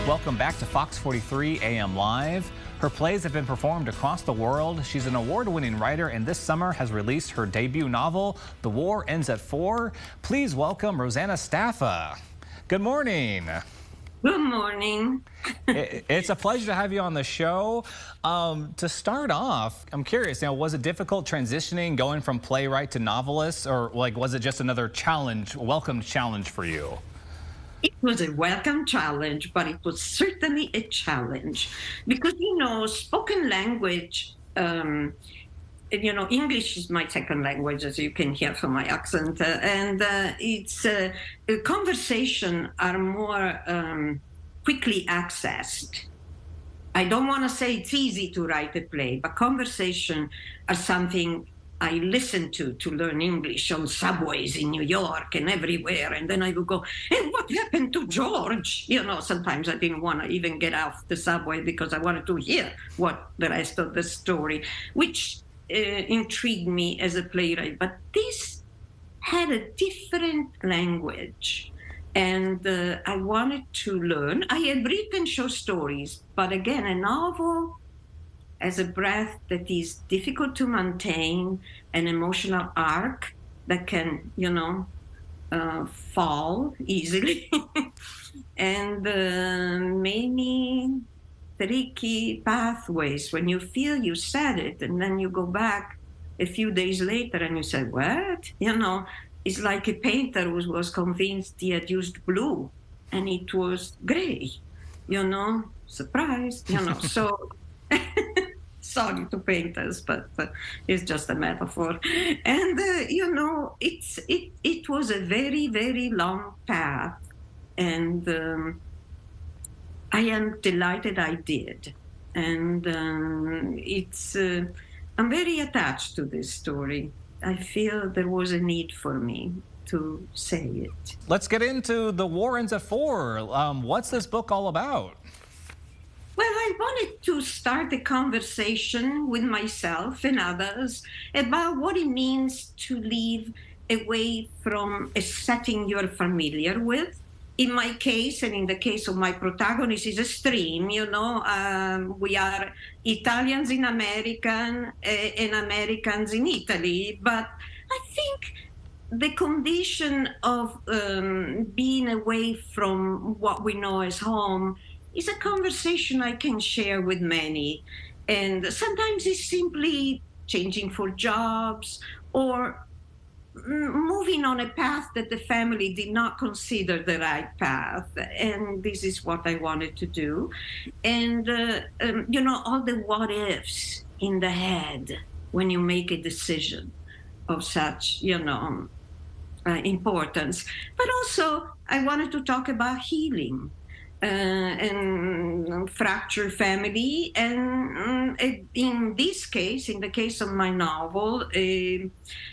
Welcome back to Fox 43 AM Live. Her plays have been performed across the world. She's an award-winning writer and this summer has released her debut novel, The War Ends at 4. Please welcome Rosanna Staffa. Good morning. Good morning. It's a pleasure to have you on the show. To start off, I'm curious, was it difficult transitioning, going from playwright to novelist, or was it just another challenge, welcome challenge for you? It was a welcome challenge, but it was certainly a challenge because, spoken language, English is my second language, as you can hear from my accent, and it's conversation are more quickly accessed. I don't want to say it's easy to write a play, but conversation are something I listen to learn English on subways in New York and everywhere. And then I would go, and what happened to George? Sometimes I didn't want to even get off the subway because I wanted to hear what the rest of the story, which intrigued me as a playwright. But this had a different language. And I wanted to learn. I had written short stories, but again, a novel as a breath that is difficult to maintain, an emotional arc that can, fall easily, and many tricky pathways when you feel you said it, and then you go back a few days later and you say, what? It's like a painter who was convinced he had used blue, and it was gray, surprise, so... Sorry to painters, but it's just a metaphor. And, it was a very, very long path. And I am delighted I did. And I'm very attached to this story. I feel there was a need for me to say it. Let's get into The War Ends at 4. What's this book all about? Well, I wanted to start a conversation with myself and others about what it means to live away from a setting you're familiar with. In my case, and in the case of my protagonist, is a stream, we are Italians in America and Americans in Italy. But I think the condition of being away from what we know as home is a conversation I can share with many. And sometimes it's simply changing for jobs or moving on a path that the family did not consider the right path. And this is what I wanted to do. And, all the what ifs in the head when you make a decision of such, importance. But also, I wanted to talk about healing. And fractured family, and in this case, in the case of my novel,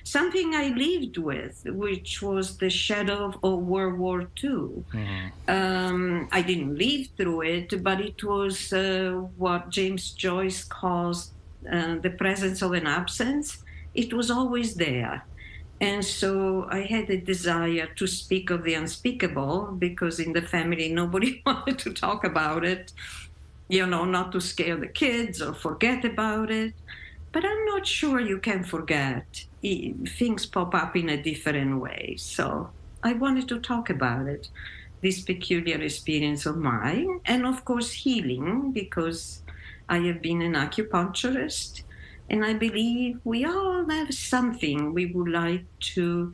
something I lived with, which was the shadow of World War II. Mm-hmm. I didn't live through it, but it was what James Joyce calls the presence of an absence. It was always there. And so I had a desire to speak of the unspeakable because in the family, nobody wanted to talk about it, not to scare the kids or forget about it. But I'm not sure you can forget. Things pop up in a different way. So I wanted to talk about it, this peculiar experience of mine. And of course, healing, because I have been an acupuncturist. And I believe we all have something we would like to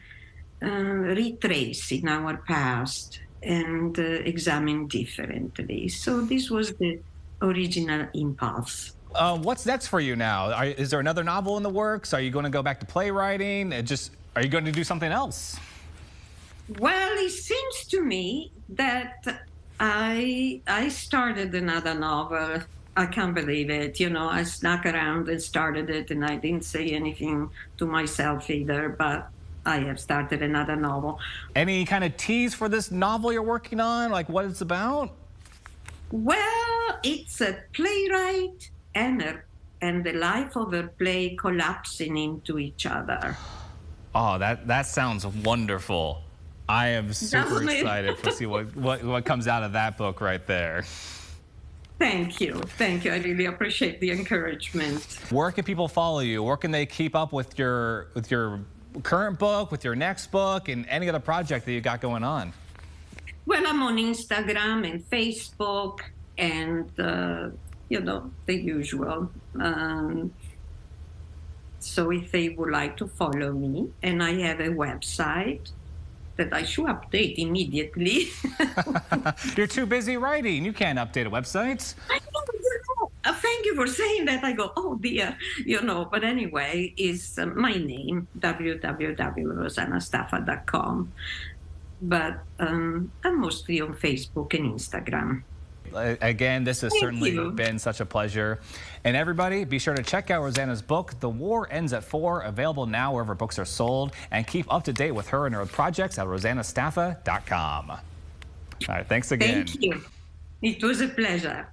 retrace in our past and examine differently. So this was the original impulse. What's next for you now? Is there another novel in the works? Are you going to go back to playwriting? Are you going to do something else? Well, it seems to me that I started another novel. I can't believe it. I snuck around and started it, and I didn't say anything to myself either, but I have started another novel. Any kind of tease for this novel you're working on, like what it's about? Well, it's a playwright and the life of her play collapsing into each other. Oh, that sounds wonderful. I am super Definitely. excited to see what comes out of that book right there. Thank you. Thank you. I really appreciate the encouragement. Where can people follow you? Where can they keep up with your current book, with your next book, and any other project that you got going on? Well, I'm on Instagram and Facebook and, you know, the usual. So if they would like to follow me, and I have a website that I should update immediately. You're too busy writing. You can't update a website. I know, you know. Thank you for saying that. I go, oh dear, you know. But anyway, is my name, www.rosannastaffa.com. But I'm mostly on Facebook and Instagram. Again, this has certainly been such a pleasure. And everybody, be sure to check out Rosanna's book, The War Ends at 4, available now wherever books are sold. And keep up to date with her and her projects at rosannastaffa.com. All right, thanks again. Thank you. It was a pleasure.